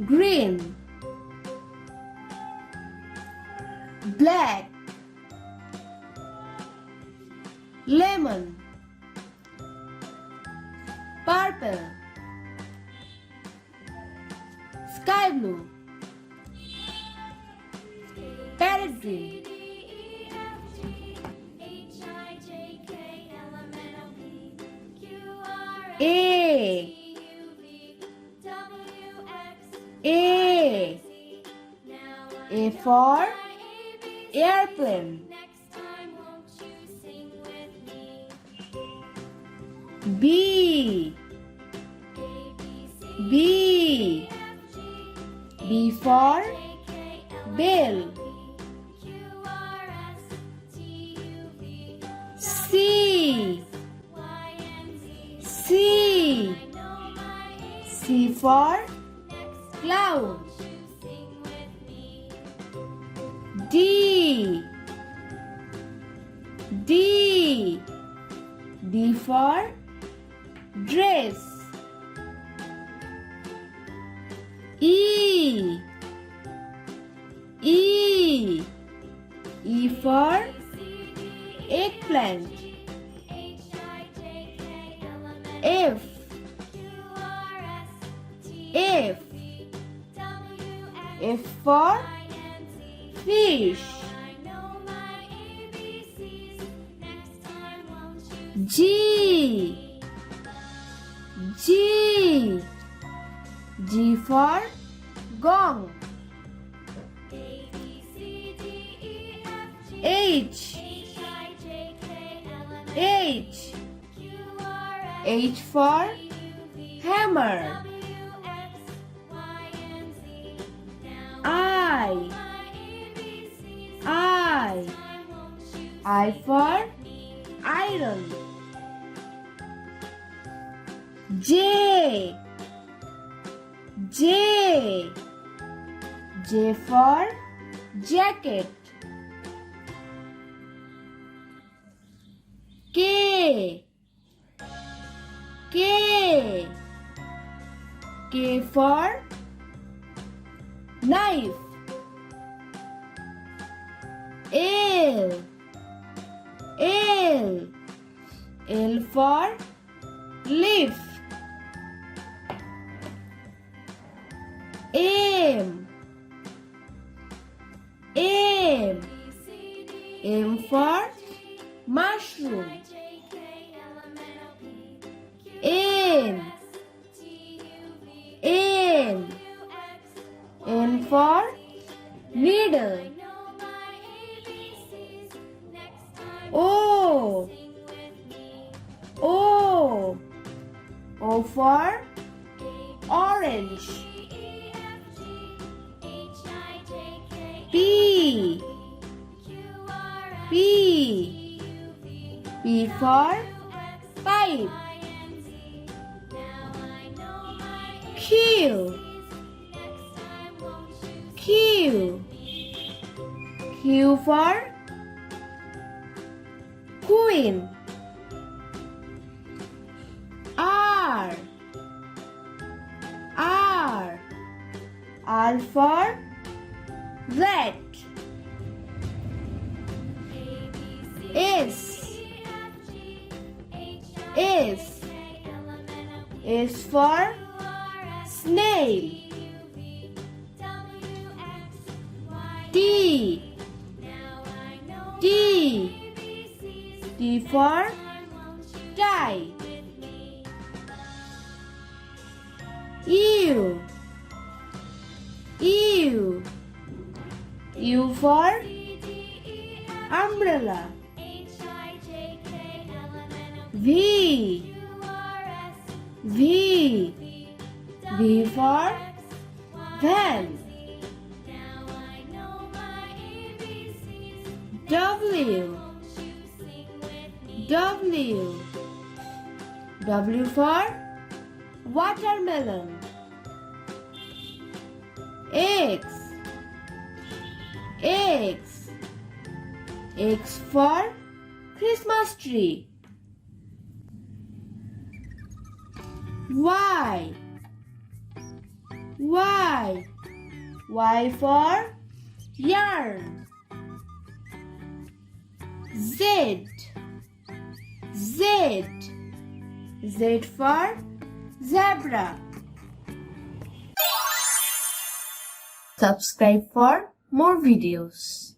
green, black, lemon, purple, sky blue, parrot green, A, A, A for airplane, B, B, B for bell, C, C, C for cloud, D, D, D for dress, E, E, E for eggplant, F, F, F for fish, G, G, G for gong, H, H, H for hammer, I for iron, J, J, J for jacket, K, K, K for knife, L, L, L for leaf, M, M, M for mushroom, N, N, N for needle, O, O, O for orange, P, P, P for pipe, Q, Q, Q for queen, R, R, R for rat, S, S, S for snail, T, T, T for tie, U, U, U for umbrella, V, V, V for van, W, W, W for watermelon, X, X, X for Christmas tree, Y, Y. Y for yarn. Z. Z. Z for zebra. Subscribe for more videos.